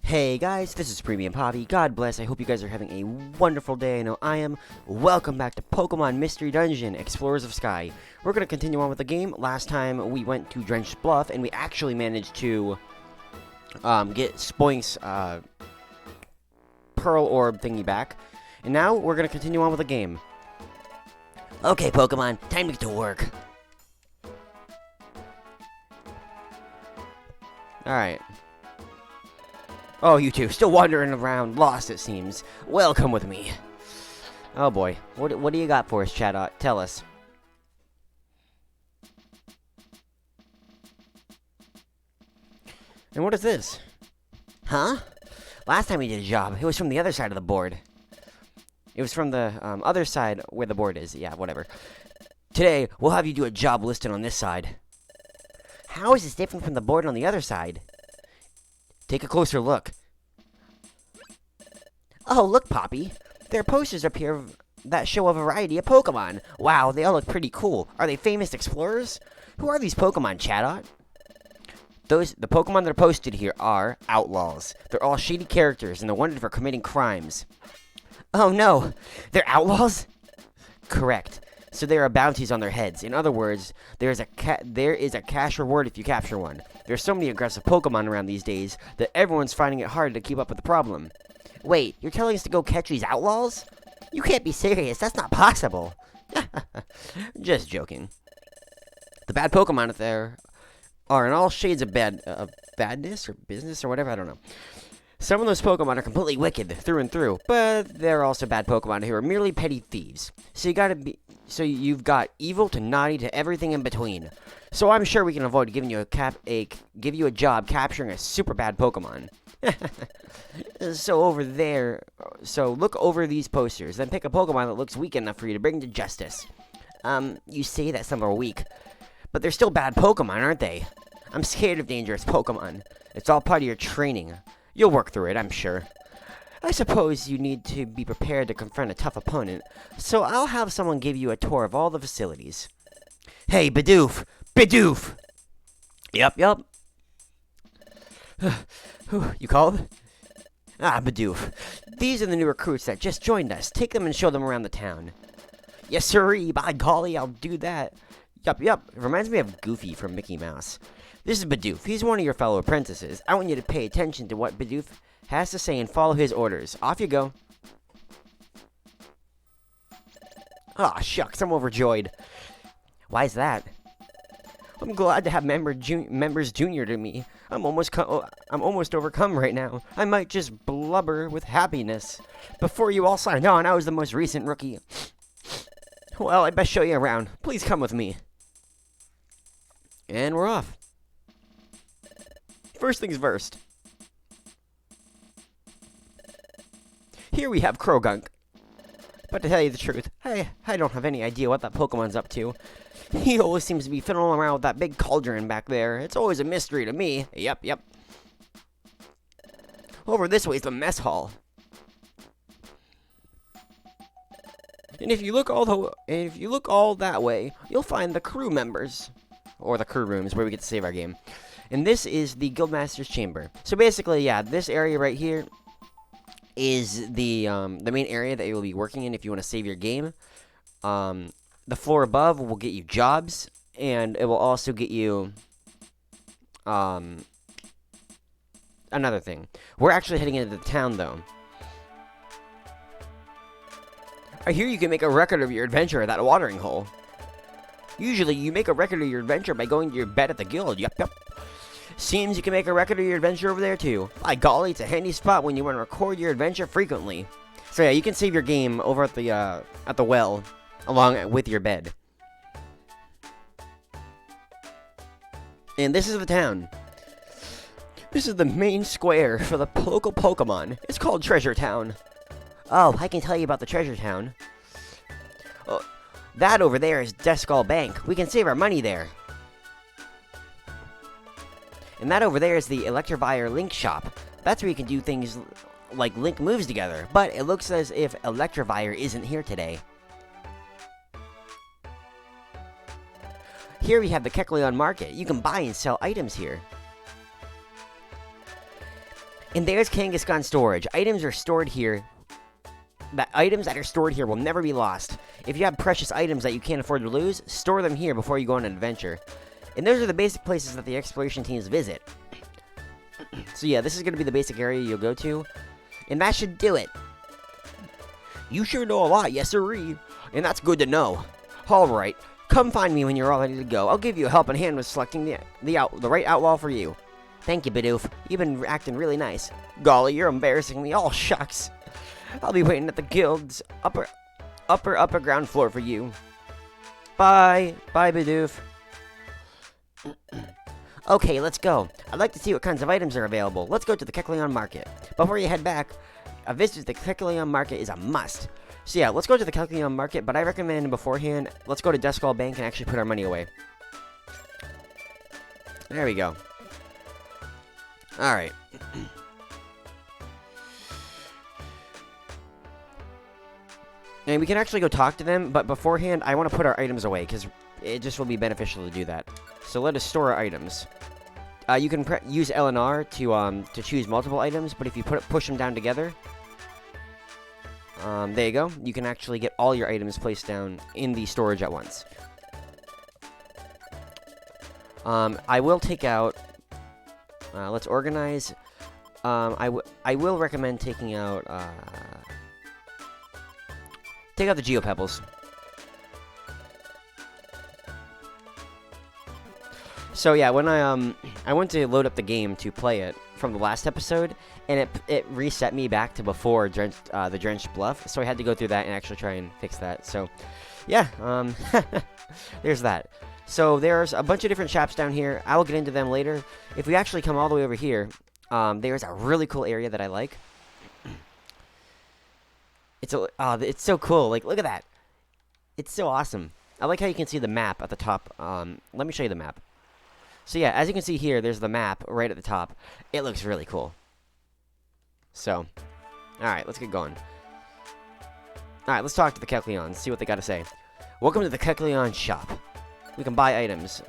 Hey guys, this is Premium Poppy. God bless, I hope you guys are having a wonderful day. I know I am. Welcome back to Pokemon Mystery Dungeon, Explorers of Sky. We're going to continue on with the game. Last time we went to Drenched Bluff, and we actually managed to get Spoink's Pearl Orb thingy back. And now we're going to continue on with the game. Okay, Pokemon, time to get to work. Alright. Oh, you two, still wandering around, lost it seems. Well, come with me. Oh boy, what do you got for us, Chat? Tell us. And what is this? Huh? Last time we did a job, it was from the other side of the board. It was from the other side where the board is. Yeah, whatever. Today, we'll have you do a job listed on this side. How is this different from the board on the other side? Take a closer look. Oh, look, Poppy. There are posters up here that show a variety of Pokemon. Wow, they all look pretty cool. Are they famous explorers? Who are these Pokemon, Chatot? The Pokemon that are posted here are outlaws. They're all shady characters, and they're wanted for committing crimes. Oh no, they're outlaws? Correct. So there are bounties on their heads. In other words, there is a cash reward if you capture one. There are so many aggressive Pokemon around these days that everyone's finding it hard to keep up with the problem. Wait, you're telling us to go catch these outlaws? You can't be serious. That's not possible. Just joking. The bad Pokemon out there are in all shades of badness or business or whatever. I don't know. Some of those Pokemon are completely wicked through and through, but there are also bad Pokemon who are merely petty thieves. So you've got evil to naughty to everything in between. So I'm sure we can avoid giving you a job capturing a super bad Pokemon. So look over these posters, then pick a Pokemon that looks weak enough for you to bring to justice. You say that some are weak, but they're still bad Pokemon, aren't they? I'm scared of dangerous Pokemon. It's all part of your training. You'll work through it, I'm sure. I suppose you need to be prepared to confront a tough opponent, so I'll have someone give you a tour of all the facilities. Hey, Bidoof! Bidoof! Yup. You called? Ah, Bidoof. These are the new recruits that just joined us. Take them and show them around the town. Yes, sirree. By golly, I'll do that. Yup. It reminds me of Goofy from Mickey Mouse. This is Bidoof. He's one of your fellow apprentices. I want you to pay attention to what Bidoof has to say and follow his orders. Off you go. Aw, shucks, I'm overjoyed. Why's that? I'm glad to have members junior to me. I'm almost overcome right now. I might just blubber with happiness. Before you all signed on, I was the most recent rookie. Well, I best show you around. Please come with me. And we're off. First things first. Here we have Krogunk. But to tell you the truth, I don't have any idea what that Pokemon's up to. He always seems to be fiddling around with that big cauldron back there. It's always a mystery to me. Yep. Over this way is the mess hall. And if you look all that way, you'll find the crew members, or the crew rooms where we get to save our game. And this is the Guildmaster's chamber. So basically, yeah, this area right here is the main area that you'll be working in if you want to save your game. The floor above will get you jobs, and it will also get you another thing. We're actually heading into the town, though. I hear you can make a record of your adventure at that watering hole. Usually, you make a record of your adventure by going to your bed at the guild. Yep. Seems you can make a record of your adventure over there, too. By golly, it's a handy spot when you want to record your adventure frequently. So yeah, you can save your game over at the well, along with your bed. And this is the town. This is the main square for the local Pokemon. It's called Treasure Town. Oh, I can tell you about the Treasure Town. Oh, that over there is Deskull Bank. We can save our money there. And that over there is the Electivire Link Shop. That's where you can do things like link moves together. But it looks as if Electivire isn't here today. Here we have the Kecleon Market. You can buy and sell items here. And there's Kangaskhan Storage. Items are stored here. Items that are stored here will never be lost. If you have precious items that you can't afford to lose, store them here before you go on an adventure. And those are the basic places that the exploration teams visit. So yeah, this is going to be the basic area you'll go to. And that should do it. You sure know a lot, yes sirree. And that's good to know. Alright, come find me when you're all ready to go. I'll give you a helping hand with selecting the right outlaw for you. Thank you, Bidoof. You've been acting really nice. Golly, you're embarrassing me. Oh, shucks. I'll be waiting at the guild's upper ground floor for you. Bye. Bye, Bidoof. Okay, let's go. I'd like to see what kinds of items are available. Let's go to the Kecleon Market. Before you head back, a visit to the Kecleon Market is a must. So yeah, let's go to the Kecleon Market, but I recommend beforehand, let's go to Duskull Bank and actually put our money away. There we go. Alright. And we can actually go talk to them, but beforehand, I want to put our items away, because it just will be beneficial to do that. So let us store our items. You can use L and R to choose multiple items, but if you push them down together, there you go. You can actually get all your items placed down in the storage at once. I will take out... let's organize. I will recommend taking out... take out the Geopebbles. So yeah, when I went to load up the game to play it from the last episode, and it reset me back to before the Drenched Bluff, so I had to go through that and actually try and fix that. So, yeah, there's that. So there's a bunch of different shops down here. I will get into them later. If we actually come all the way over here, there's a really cool area that I like. It's so cool. Like, look at that. It's so awesome. I like how you can see the map at the top. Let me show you the map. So yeah, as you can see here, there's the map right at the top. It looks really cool. So, alright, let's get going. Alright, let's talk to the Kecleons, see what they got to say. Welcome to the Kecleon shop. We can buy items.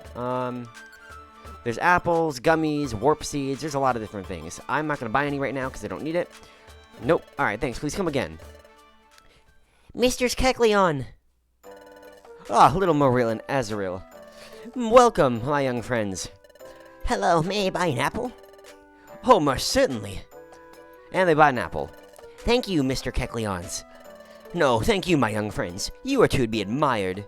There's apples, gummies, warp seeds. There's a lot of different things. I'm not going to buy any right now because I don't need it. Nope. Alright, thanks. Please come again. Mr. Kecleon! Ah, little Marill and Azurill. Welcome, my young friends. Hello, may I buy an apple? Oh, most certainly. And they buy an apple. Thank you, Mr. Kecleons. No, thank you, my young friends. You are to be admired.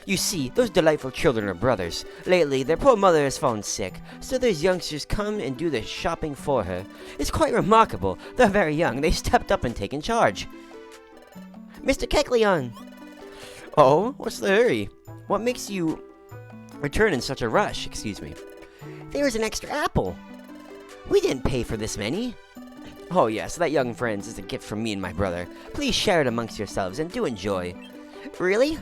You see, those delightful children are brothers. Lately, their poor mother has fallen sick, so those youngsters come and do the shopping for her. It's quite remarkable. They're very young. They stepped up and taken charge. Mr. Kecleon! Oh, what's the hurry? What makes you return in such a rush? Excuse me. There is an extra apple. We didn't pay for this many. Oh yes, that young friends is a gift from me and my brother. Please share it amongst yourselves and do enjoy. Really?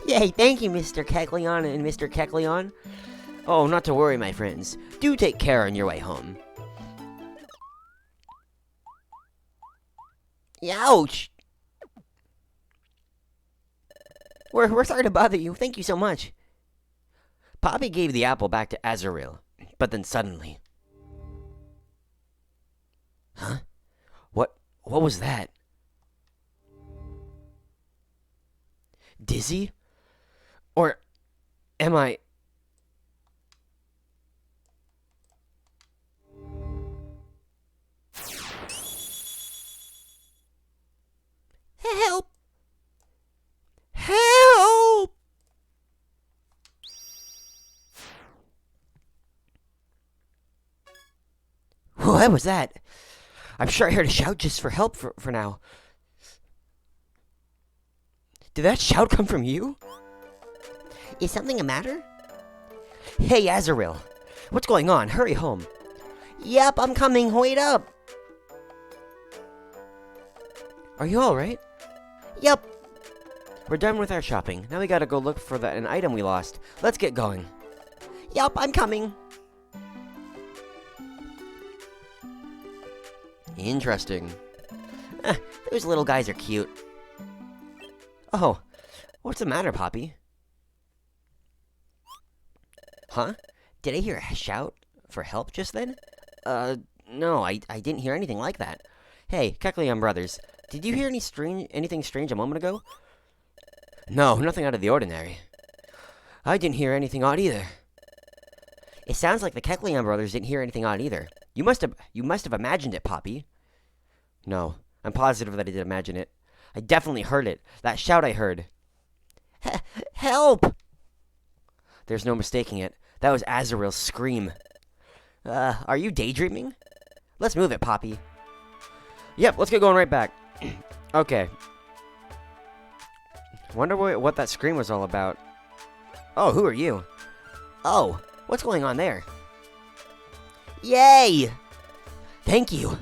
Yay, thank you, Mr. Kecleon and Mr. Kecleon. Oh, not to worry, my friends. Do take care on your way home. Ouch! We're sorry to bother you. Thank you so much. Poppy gave the apple back to Azurill, but then suddenly... Huh? What was that? Dizzy? Or am I... Help! Help! What was that? I'm sure I heard a shout just for help for now. Did that shout come from you? Is something the matter? Hey, Azurill. What's going on? Hurry home. Yep, I'm coming. Wait up. Are you alright? Yep. We're done with our shopping. Now we gotta go look for an item we lost. Let's get going. Yup, I'm coming. Interesting. Those little guys are cute. Oh, what's the matter, Poppy? Huh? Did I hear a shout for help just then? No, I didn't hear anything like that. Hey, Kecleon brothers, did you hear anything strange a moment ago? No, nothing out of the ordinary. I didn't hear anything odd either. It sounds like the Kecleon brothers didn't hear anything odd either. You must have imagined it, Poppy. No, I'm positive that I did imagine it. I definitely heard it. That shout I heard. Help! There's no mistaking it. That was Azurill's scream. Are you daydreaming? Let's move it, Poppy. Yep, let's get going right back. Okay. Wonder what that scream was all about. Oh, who are you? Oh, what's going on there? Yay! Thank you.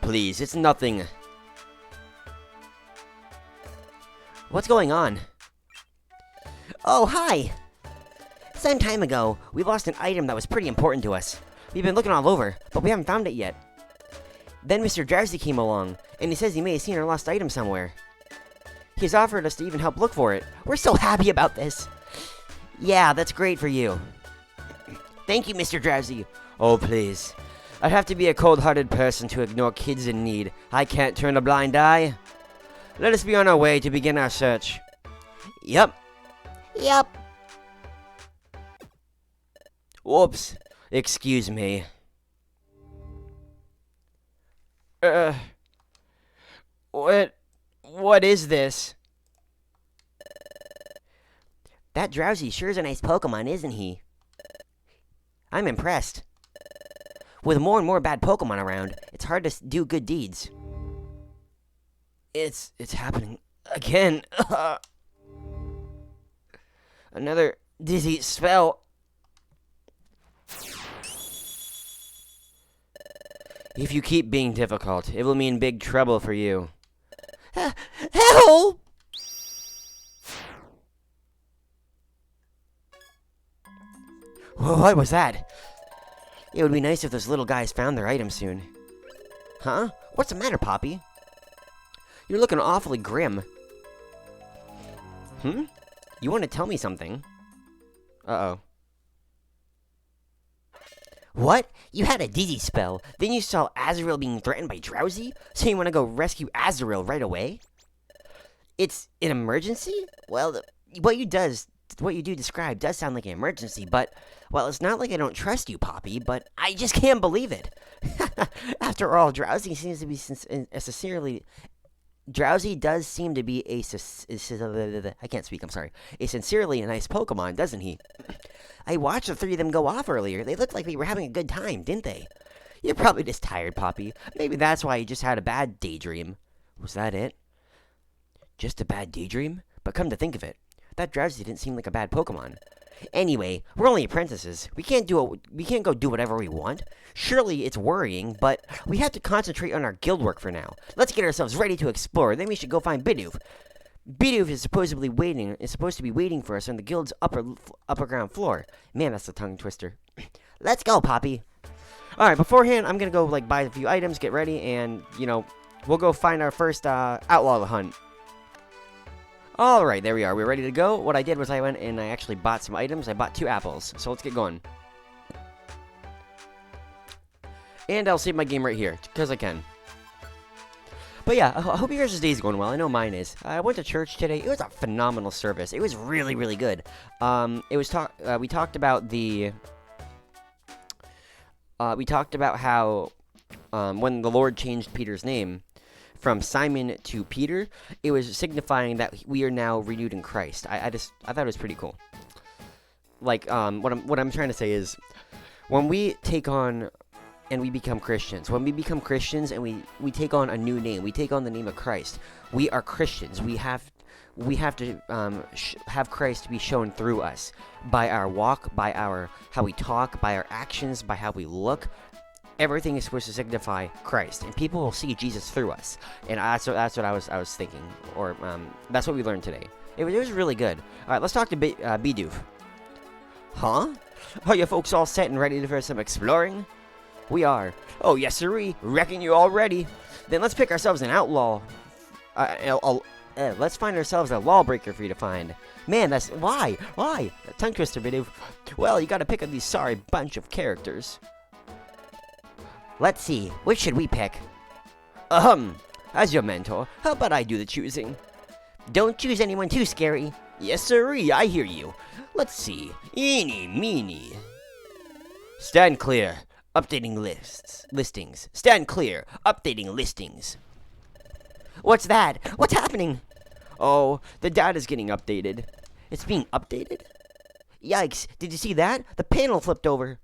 Please, it's nothing. What's going on? Oh, hi! Some time ago, we lost an item that was pretty important to us. We've been looking all over, but we haven't found it yet. Then Mr. Drowsy came along, and he says he may have seen our lost item somewhere. He's offered us to even help look for it. We're so happy about this. Yeah, that's great for you. Thank you, Mr. Drowsy. Oh, please. I'd have to be a cold-hearted person to ignore kids in need. I can't turn a blind eye. Let us be on our way to begin our search. Yep. Yep. Whoops. Excuse me. What is this? That Drowsy sure is a nice Pokemon, isn't he? I'm impressed. With more and more bad Pokemon around, it's hard to do good deeds. It's happening again. Another dizzy spell. If you keep being difficult, it will mean big trouble for you. Help! What was that? It would be nice if those little guys found their item soon. Huh? What's the matter, Poppy? You're looking awfully grim. You want to tell me something? Uh-oh. What? You had a dizzy spell, then you saw Azurill being threatened by Drowsy, so you want to go rescue Azurill right away? It's an emergency? Well, what you do describe does sound like an emergency, but, well, it's not like I don't trust you, Poppy, but I just can't believe it. After all, Drowsy seems to be Drowsy does seem to be I can't speak, I'm sorry. A sincerely nice Pokemon, doesn't he? I watched the three of them go off earlier. They looked like they were having a good time, didn't they? You're probably just tired, Poppy. Maybe that's why you just had a bad daydream. Was that it? Just a bad daydream? But come to think of it, that Drowsy didn't seem like a bad Pokemon. Anyway, we're only apprentices. We can't go do whatever we want. Surely it's worrying, but we have to concentrate on our guild work for now. Let's get ourselves ready to explore. Then we should go find Bidoof. Bidoof is supposed to be waiting for us on the guild's upper ground floor. Man, that's a tongue twister. Let's go, Poppy. All right, beforehand, I'm gonna go buy a few items, get ready, and we'll go find our first outlaw to hunt. All right, there we are. We're ready to go. What I did was I went and I actually bought some items. I bought 2 apples, so let's get going. And I'll save my game right here because I can. But yeah, I hope your guys' day is going well. I know mine is. I went to church today. It was a phenomenal service. It was really, really good. We talked about how when the Lord changed Peter's name from Simon to Peter, it was signifying that we are now renewed in Christ. I thought it was pretty cool. What I'm trying to say is, when we take on and we become Christians. When we become Christians and we take on a new name, we take on the name of Christ. We are Christians. We have to have Christ be shown through us by our walk, by how we talk, by our actions, by how we look. Everything is supposed to signify Christ, and people will see Jesus through us. And that's what I was thinking, or that's what we learned today. It was really good. All right, let's talk to Bidoof. Huh? Are you folks all set and ready for some exploring? We are. Oh, yes, sirree. Reckon you all ready. Then let's pick ourselves an outlaw. let's find ourselves a lawbreaker for you to find. Man, that's... Why? Why? A tongue twister, Bidoof. Well, you gotta pick of these sorry bunch of characters. Let's see. Which should we pick? As your mentor, how about I do the choosing? Don't choose anyone too scary. Yes, sirree, I hear you. Let's see. Eeny, meeny. Stand clear. Updating listings. Stand clear. Updating listings. What's that? What's happening? Oh, the data's getting updated. It's being updated? Yikes, did you see that? The panel flipped over.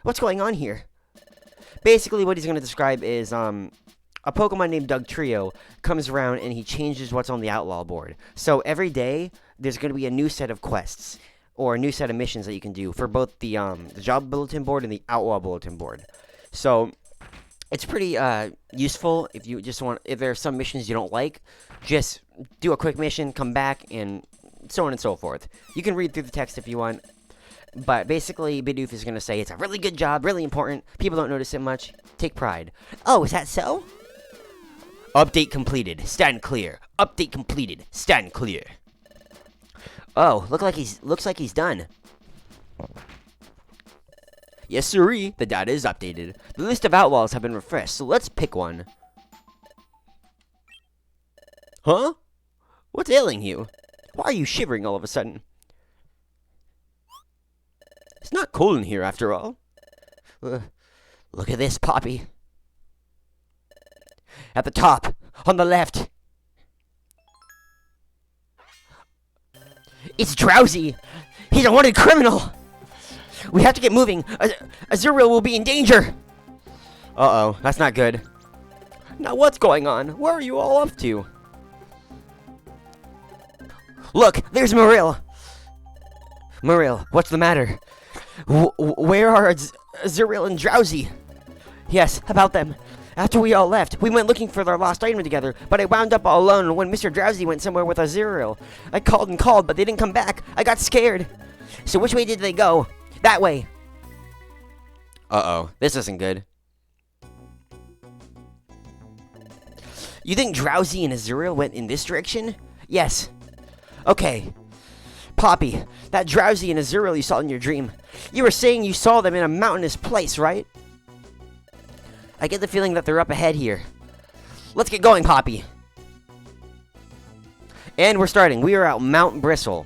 What's going on here? Basically, what he's going to describe is, a Pokemon named Dugtrio comes around and he changes what's on the Outlaw board. So every day, there's going to be a new set of quests, or a new set of missions that you can do for both the Job Bulletin board and the Outlaw Bulletin board. So... it's pretty useful if you just want, if there are some missions you don't like, just do a quick mission, come back, and so on and so forth. You can read through the text if you want, but basically Bidoof is going to say it's a really good job, really important, people don't notice it much, take pride. Oh, is that so? Update completed, stand clear. Update completed, stand clear. Oh, looks like he's done. Yes, sirree, the data is updated. The list of outlaws have been refreshed, so let's pick one. Huh? What's ailing you? Why are you shivering all of a sudden? It's not cold in here, after all. Look at this, Poppy. At the top, on the left. It's Drowsy! He's a wanted criminal! We have to get moving. Azurill will be in danger. Uh-oh, that's not good. Now what's going on? Where are you all off to? Look, there's Marill. Marill, what's the matter? Where are Azurill and Drowsy? Yes, about them. After we all left, we went looking for their lost item together, but I wound up all alone when Mr. Drowsy went somewhere with Azurill. I called and called, but they didn't come back. I got scared. So which way did they go? That way. Uh-oh. This isn't good. You think Drowsy and Azurill went in this direction? Yes. Okay. Poppy, that Drowsy and Azurill you saw in your dream. You were saying you saw them in a mountainous place, right? I get the feeling that they're up ahead here. Let's get going, Poppy. And we're starting. We are at Mount Bristle.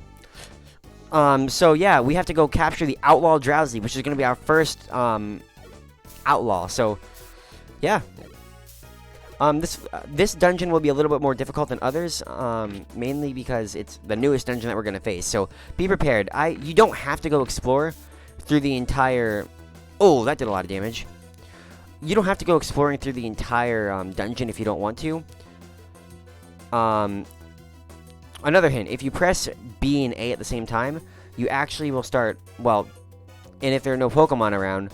So yeah, we have to go capture the Outlaw Drowsy, which is going to be our first, outlaw. So, yeah. This dungeon will be a little bit more difficult than others, mainly because it's the newest dungeon that we're going to face. So, be prepared. You don't have to go explore through the entire... Oh, that did a lot of damage. You don't have to go exploring through the entire, dungeon if you don't want to. Another hint, if you press B and A at the same time, you actually will start, well, and if there are no Pokemon around,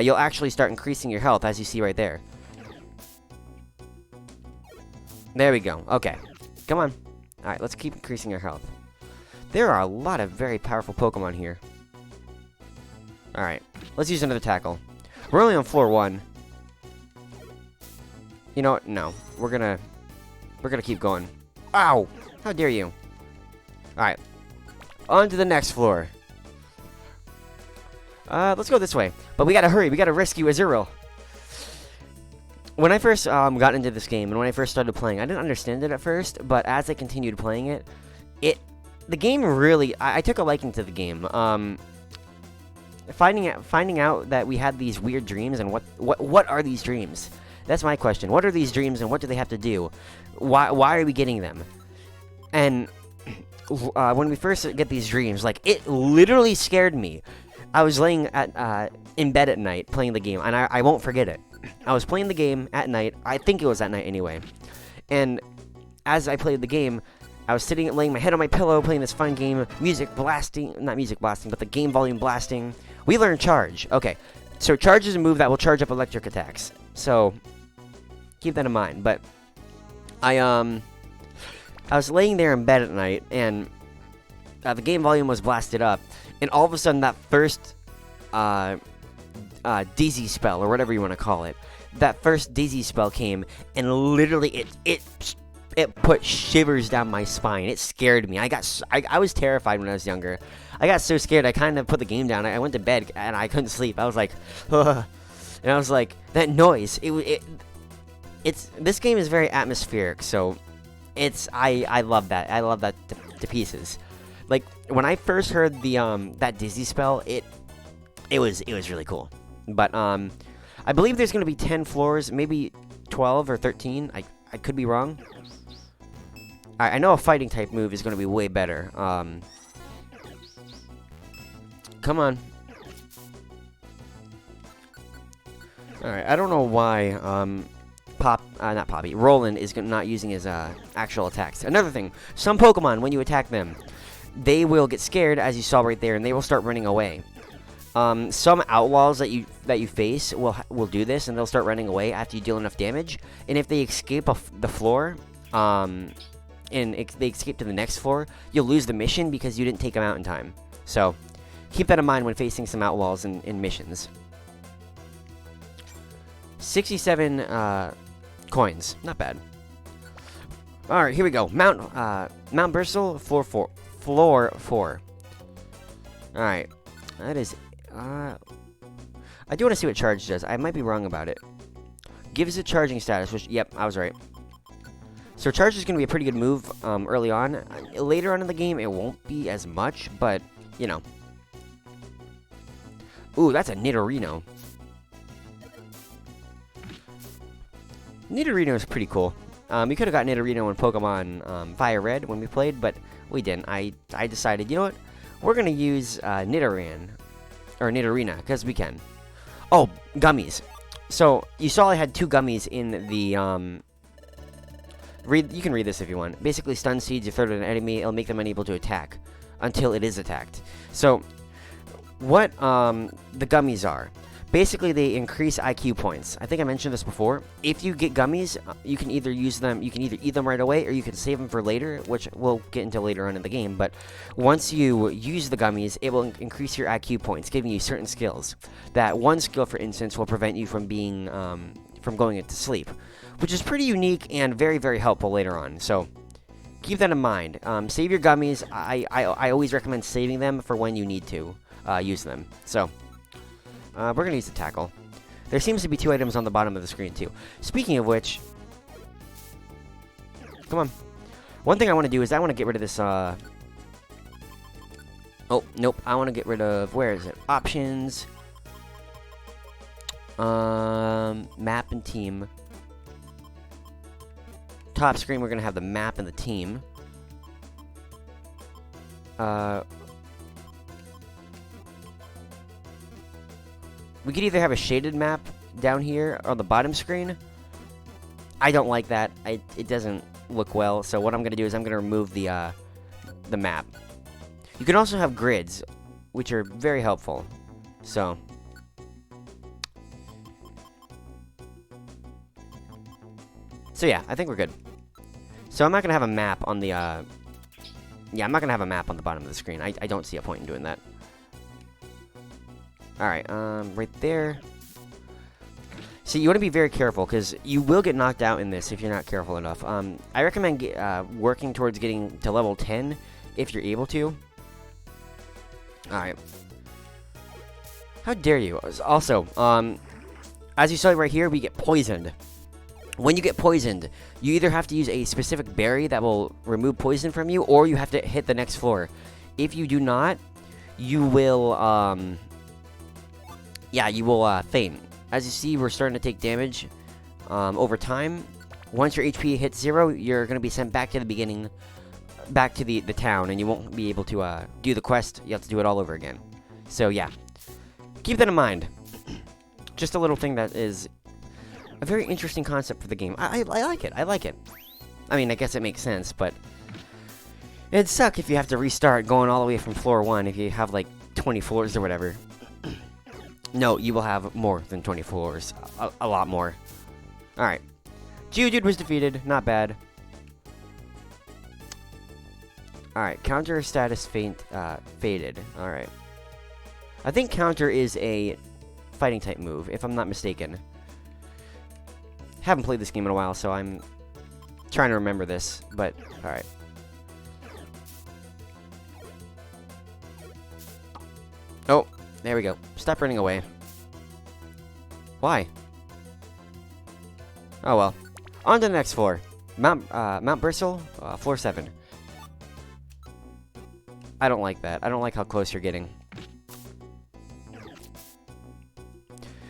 you'll actually start increasing your health, as you see right there. There we go. Okay. Come on. Alright, let's keep increasing our health. There are a lot of very powerful Pokemon here. Alright, let's use another tackle. We're only on floor 1. You know what? No. We're gonna keep going. Ow! How dare you? Alright. On to the next floor. Let's go this way. But we gotta hurry. We gotta rescue Azurill. When I first got into this game, and when I first started playing, I didn't understand it at first, but as I continued playing it, the game really... I took a liking to the game. Finding out that we had these weird dreams, and what are these dreams? That's my question. What are these dreams, and what do they have to do? Why are we getting them? And when we first get these dreams, like, it literally scared me. I was laying in bed at night playing the game, and I won't forget it. I was playing the game at night. I think it was at night anyway. And as I played the game, I was laying my head on my pillow, playing this fun game, music blasting, not music blasting, but the game volume blasting. We learned Charge. Okay, so Charge is a move that will charge up electric attacks. So keep that in mind. But I was laying there in bed at night, and the game volume was blasted up, and all of a sudden that first DZ spell, or whatever you want to call it, that first dizzy spell came, and literally it put shivers down my spine. It scared me. I was terrified when I was younger. I got so scared I kind of put the game down. I went to bed and I couldn't sleep. I was like, ugh. And I was like, that noise. This game is very atmospheric, so I love that. I love that to pieces. Like when I first heard the that dizzy spell, it was really cool. But I believe there's gonna be 10 floors, maybe 12 or 13. I could be wrong. I know a fighting type move is gonna be way better. Come on. All right. I don't know why not Poppy. Roland is not using his actual attacks. Another thing, some Pokemon, when you attack them, they will get scared, as you saw right there, and they will start running away. Some outlaws that you face will do this, and they'll start running away after you deal enough damage. And if they escape the floor, and they escape to the next floor, you'll lose the mission because you didn't take them out in time. So keep that in mind when facing some outlaws in missions. 67 coins, not bad. All right, here we go. Mount Bristol, floor 4. All right, that is. I do want to see what charge does. I might be wrong about it. Gives it charging status, which yep, I was right. So charge is going to be a pretty good move early on. Later on in the game, it won't be as much, but you know. Ooh, that's a Nidorino. Nidorino is pretty cool. We could have got Nidorino in Pokemon Fire Red when we played, but we didn't. I decided, you know what? We're going to use Nidoran, or Nidorina, because we can. Oh, gummies. So, you saw I had 2 gummies in the, you can read this if you want. Basically, stun seeds, you throw it at an enemy, it'll make them unable to attack until it is attacked. So, what the gummies are. Basically, they increase IQ points. I think I mentioned this before. If you get gummies, you can either use them, you can either eat them right away, or you can save them for later, which we'll get into later on in the game. But once you use the gummies, it will increase your IQ points, giving you certain skills. That one skill, for instance, will prevent you from being from going into sleep, which is pretty unique and very, very helpful later on. So keep that in mind. Save your gummies. I always recommend saving them for when you need to use them. So. We're going to use the tackle. There seems to be 2 items on the bottom of the screen, too. Speaking of which... Come on. One thing I want to do is I want to get rid of this, Oh, nope. I want to get rid of... Where is it? Options. Map and team. Top screen, we're going to have the map and the team. We could either have a shaded map down here on the bottom screen. I don't like that. It doesn't look well. So what I'm going to do is I'm going to remove the map. You can also have grids, which are very helpful. So yeah, I think we're good. So I'm not going to have a map on the yeah, I'm not going to have a map on the bottom of the screen. I don't see a point in doing that. Alright, right there. See, you want to be very careful, because you will get knocked out in this if you're not careful enough. I recommend working towards getting to level 10, if you're able to. Alright. How dare you? Also, as you saw right here, we get poisoned. When you get poisoned, you either have to use a specific berry that will remove poison from you, or you have to hit the next floor. If you do not, you will, yeah, you will faint. As you see, we're starting to take damage over time. Once your HP hits 0, you're going to be sent back to the beginning, back to the town, and you won't be able to do the quest. You have to do it all over again. So, yeah. Keep that in mind. Just a little thing that is a very interesting concept for the game. I like it. I like it. I mean, I guess it makes sense, but it'd suck if you have to restart going all the way from floor 1 if you have, like, 20 floors or whatever. No, you will have more than 20 floors. A lot more. Alright. Geodude was defeated. Not bad. Alright. Counter status faded. Alright. I think counter is a fighting type move, if I'm not mistaken. Haven't played this game in a while, so I'm trying to remember this, but alright. Oh, there we go. Stop running away. Why? Oh well. On to the next floor. Mount Bristol, floor 7. I don't like that. I don't like how close you're getting.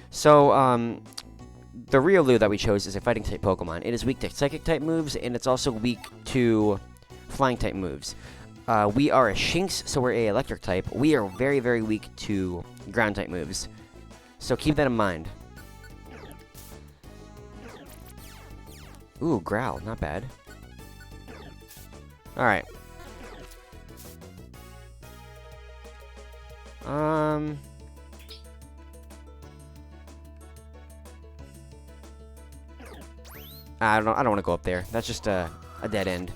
So, the Riolu that we chose is a fighting type Pokemon. It is weak to psychic type moves, and it's also weak to flying type moves. We are a Shinx, so we're a electric type. We are very, very weak to ground type moves. So keep that in mind. Ooh, Growl, not bad. Alright. I don't want to go up there. That's just a dead end.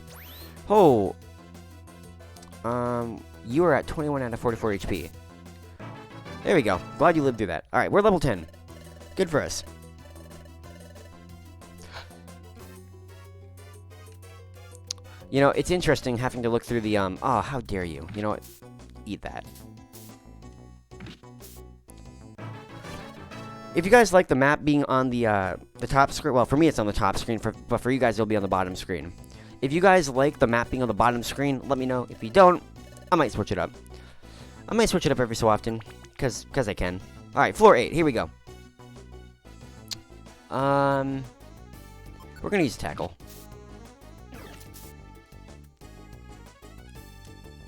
Oh. You are at 21 out of 44 HP. There we go. Glad you lived through that. Alright, we're level 10. Good for us. You know, it's interesting having to look through the, oh, how dare you. You know what? Eat that. If you guys like the map being on the top screen, well, for me it's on the top screen, but for you guys it'll be on the bottom screen. If you guys like the map being on the bottom screen, let me know. If you don't, I might switch it up. I might switch it up every so often, because I can. Alright, floor 8, here we go. We're gonna use tackle.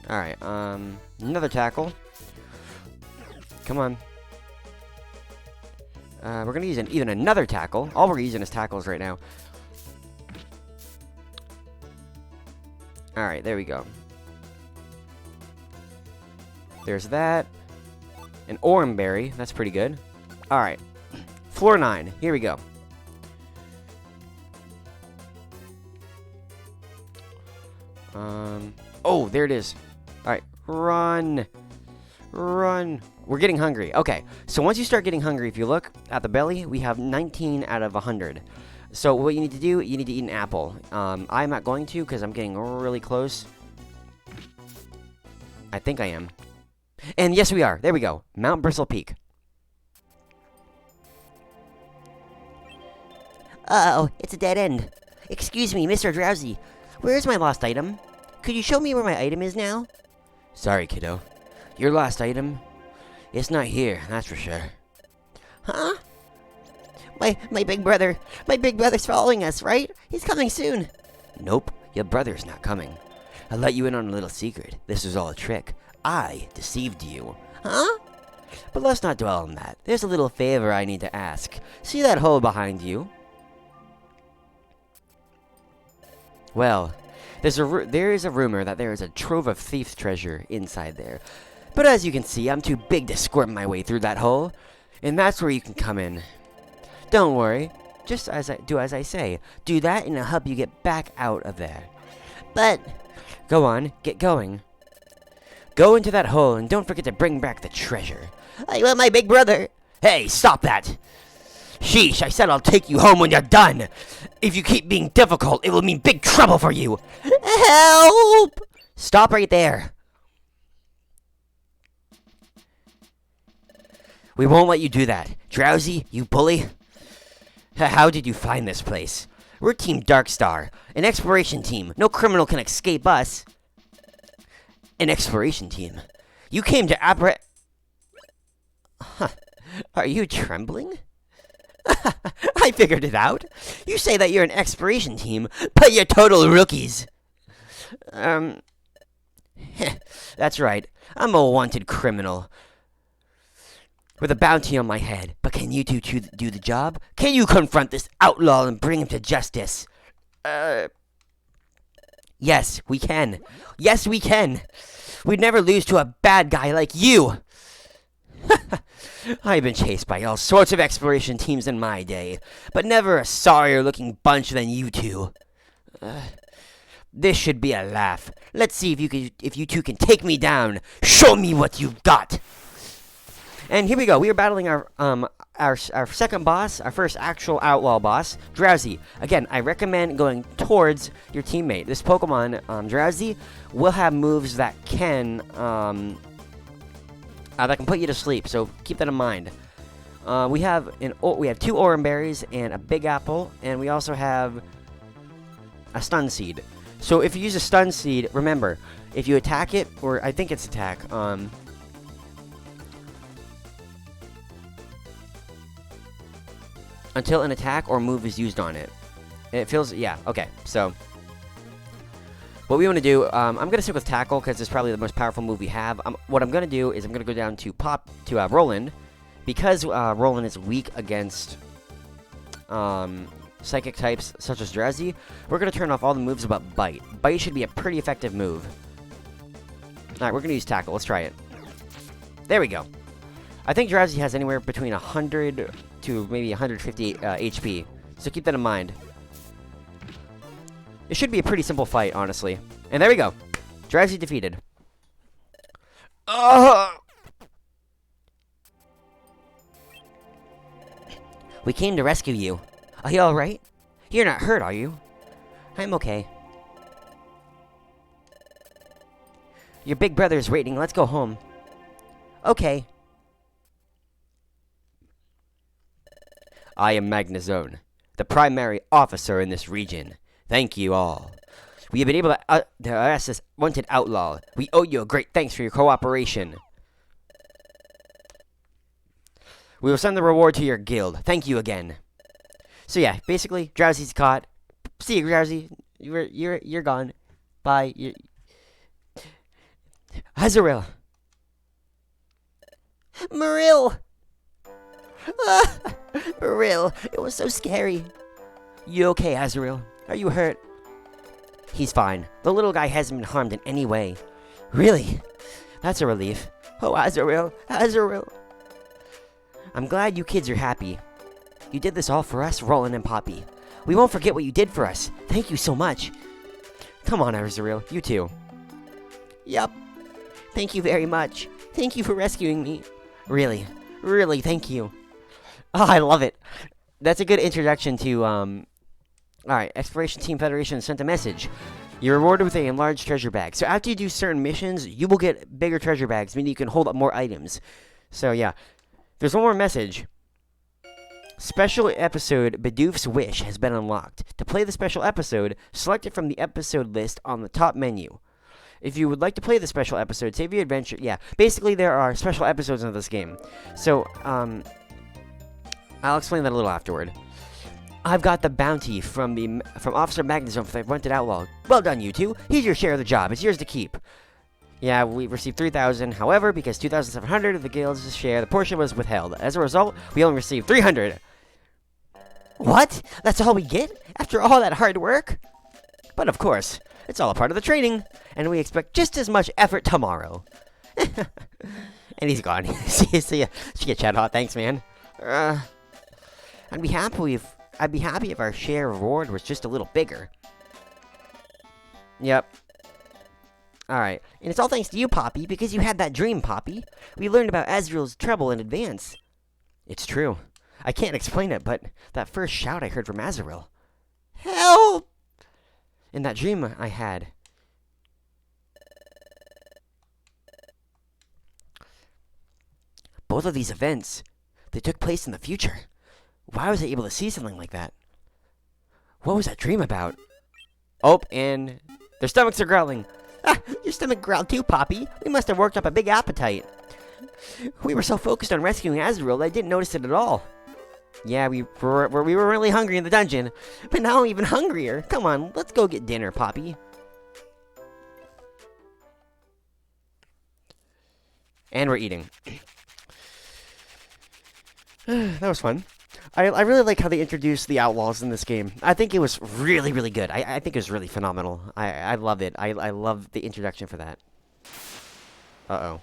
Alright, another tackle. Come on. We're gonna use even another tackle. All we're using is tackles right now. Alright, there we go. There's that. An Oranberry. That's pretty good. Alright. Floor 9. Here we go. Oh, there it is. Alright. Run. Run. We're getting hungry. Okay. So once you start getting hungry, if you look at the belly, we have 19 out of 100. So what you need to do, you need to eat an apple. I'm not going to because I'm getting really close. I think I am. And yes, we are. There we go. Mount Bristle Peak. Uh-oh, it's a dead end. Excuse me, Mr. Drowsy. Where's my lost item? Could you show me where my item is now? Sorry, kiddo. Your lost item? It's not here, that's for sure. Huh? My big brother's following us, right? He's coming soon. Nope, your brother's not coming. I'll let you in on a little secret. This was all a trick. I deceived you. Huh? But let's not dwell on that. There's a little favor I need to ask. See that hole behind you? Well, there is a rumor that there is a trove of thief's treasure inside there. But as you can see, I'm too big to squirm my way through that hole. And that's where you can come in. Don't worry. Just as I say. Do that and I'll help you get back out of there. But... Go on, get going. Go into that hole and don't forget to bring back the treasure. I want my big brother. Hey, stop that! Sheesh, I said I'll take you home when you're done. If you keep being difficult, it will mean big trouble for you. Help! Stop right there. We won't let you do that. Drowsy, you bully. How did you find this place? We're Team Darkstar, an exploration team. No criminal can escape us. An exploration team? You came to Huh. Are you trembling? I figured it out. You say that you're an exploration team, but you're total rookies. That's right. I'm a wanted criminal with a bounty on my head. But can you two do the job? Can you confront this outlaw and bring him to justice? Yes, we can. Yes, we can. We'd never lose to a bad guy like you. I've been chased by all sorts of exploration teams in my day, but never a sorrier-looking bunch than you two. This should be a laugh. Let's see if you two can take me down. Show me what you've got. And here we go. We are battling our second boss, our first actual outlaw boss, Drowsy. Again, I recommend going towards your teammate. This Pokemon, Drowsy, will have moves that can put you to sleep. So keep that in mind. We have 2 Oran Berries and a Big Apple, and we also have a Stun Seed. So if you use a Stun Seed, remember, if you attack it, or I think it's attack, until an attack or move is used on it. It feels, yeah, okay, so what we want to do, I'm going to stick with Tackle because it's probably the most powerful move we have. What I'm going to do is I'm going to go down to Roland, because Roland is weak against psychic types such as Drowsy. We're going to turn off all the moves about Bite. Bite should be a pretty effective move. Alright, we're going to use Tackle. Let's try it. There we go. I think Drowsy has anywhere between 100 to maybe 150 HP, so keep that in mind. It should be a pretty simple fight, honestly. And there we go. Drowsy defeated. We came to rescue you. Are you alright? You're not hurt, are you? I'm okay. Your big brother's waiting. Let's go home. Okay. I am Magnezone, the primary officer in this region. Thank you all. We have been able to arrest this wanted outlaw. We owe you a great thanks for your cooperation. We will send the reward to your guild. Thank you again. So yeah, basically, Drowsy's caught. See you, Drowsy. You're gone. Bye. Azurill. Marill! Marill, it was so scary. You okay, Azurill? Are you hurt? He's fine. The little guy hasn't been harmed in any way. Really? That's a relief. Oh, Azurill. Azurill. I'm glad you kids are happy. You did this all for us, Roland and Poppy. We won't forget what you did for us. Thank you so much. Come on, Azurill. You too. Yup. Thank you very much. Thank you for rescuing me. Really, thank you. Oh, I love it. That's a good introduction to, Alright, Exploration Team Federation sent a message. You're rewarded with a enlarged treasure bag. So after you do certain missions, you will get bigger treasure bags, meaning you can hold up more items. So yeah. There's one more message. Special episode Bidoof's Wish has been unlocked. To play the special episode, select it from the episode list on the top menu. If you would like to play the special episode, save your adventure. Yeah, basically there are special episodes in this game. So, I'll explain that a little afterward. I've got the bounty from Officer Magnezone for the wanted outlaw. Well done, you two. Here's your share of the job. It's yours to keep. Yeah, we received 3,000. However, because 2,700 of the guild's share, the portion was withheld. As a result, we only received 300. What? That's all we get? After all that hard work? But of course, it's all a part of the training, and we expect just as much effort tomorrow. And he's gone. See ya, Chat. Thanks, man. I'd be happy if our share reward was just a little bigger. Yep. Alright. And it's all thanks to you, Poppy, because you had that dream, Poppy. We learned about Azurill's trouble in advance. It's true. I can't explain it, but that first shout I heard from Azurill. Help! In that dream I had. Both of these events, they took place in the future. Why was I able to see something like that? What was that dream about? Oh, and their stomachs are growling. Ah, your stomach growled too, Poppy. We must have worked up a big appetite. We were so focused on rescuing Azurill that I didn't notice it at all. Yeah, we were really hungry in the dungeon. But now I'm even hungrier. Come on, let's go get dinner, Poppy. And we're eating. That was fun. I really like how they introduced the outlaws in this game. I think it was really, really good. I think it was really phenomenal. I love it. I love the introduction for that. Uh-oh.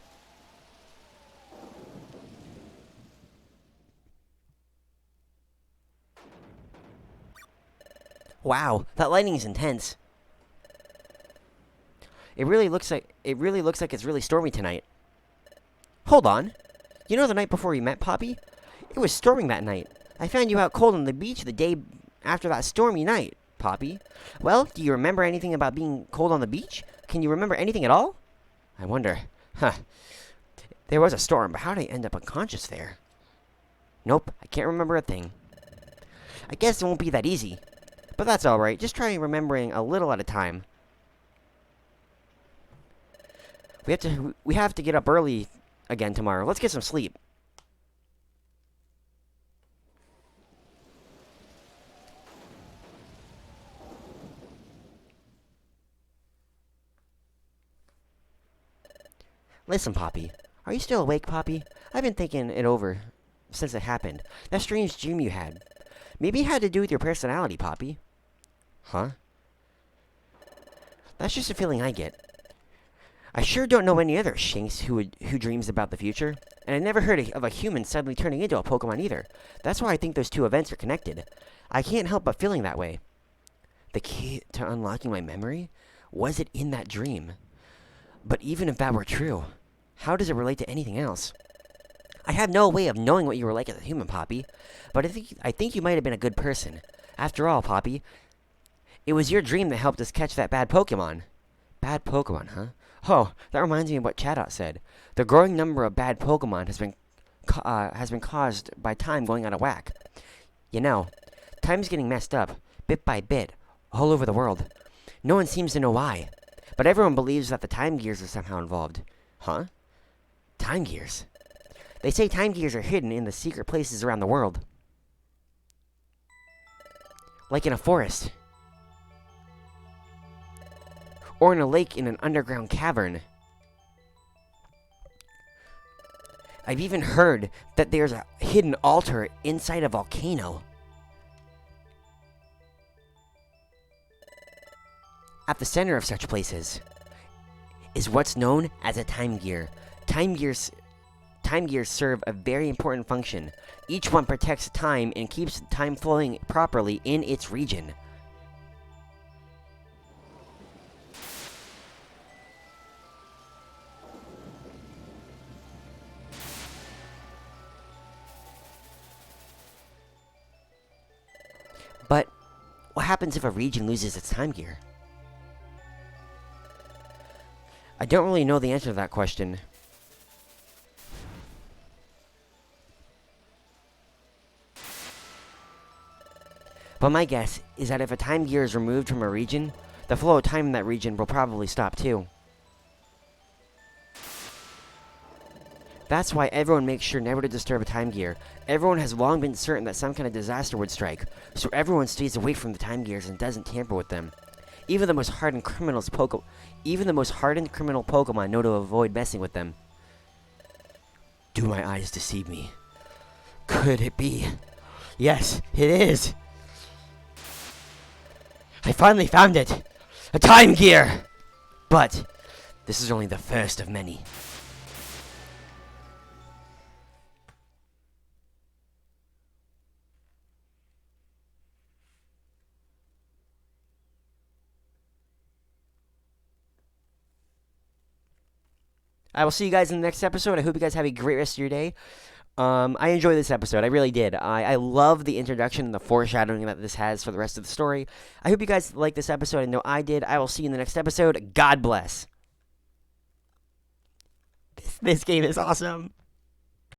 Wow, that lightning is intense. It really looks like it's really stormy tonight. Hold on. You know the night before we met, Poppy? It was storming that night. I found you out cold on the beach the day after that stormy night, Poppy. Well, do you remember anything about being cold on the beach? Can you remember anything at all? I wonder. Huh. There was a storm, but how did I end up unconscious there? Nope, I can't remember a thing. I guess it won't be that easy. But that's alright, just try remembering a little at a time. We have to get up early again tomorrow. Let's get some sleep. Listen, Poppy. Are you still awake, Poppy? I've been thinking it over since it happened. That strange dream you had. Maybe it had to do with your personality, Poppy. Huh? That's just a feeling I get. I sure don't know any other Shinx who dreams about the future. And I never heard of a human suddenly turning into a Pokemon either. That's why I think those two events are connected. I can't help but feeling that way. The key to unlocking my memory? Was it in that dream? But even if that were true, how does it relate to anything else? I have no way of knowing what you were like as a human, Poppy. But I think you might have been a good person. After all, Poppy, it was your dream that helped us catch that bad Pokemon. Bad Pokemon, huh? Oh, that reminds me of what Chadot said. The growing number of bad Pokemon has been caused by time going out of whack. You know, time's getting messed up, bit by bit, all over the world. No one seems to know why. But everyone believes that the time gears are somehow involved. Huh? Time gears? They say time gears are hidden in the secret places around the world. Like in a forest. Or in a lake in an underground cavern. I've even heard that there's a hidden altar inside a volcano. At the center of such places is what's known as a time gear. Time gears serve a very important function. Each one protects time and keeps time flowing properly in its region. But what happens if a region loses its time gear? I don't really know the answer to that question. But my guess is that if a time gear is removed from a region, the flow of time in that region will probably stop too. That's why everyone makes sure never to disturb a time gear. Everyone has long been certain that some kind of disaster would strike, so everyone stays away from the time gears and doesn't tamper with them. Even the most hardened criminal Pokemon know to avoid messing with them. Do my eyes deceive me? Could it be? Yes, it is! I finally found it! A time gear! But this is only the first of many. I will see you guys in the next episode. I hope you guys have a great rest of your day. I enjoyed this episode. I really did. I love the introduction and the foreshadowing that this has for the rest of the story. I hope you guys like this episode. I know I did. I will see you in the next episode. God bless. This game is awesome.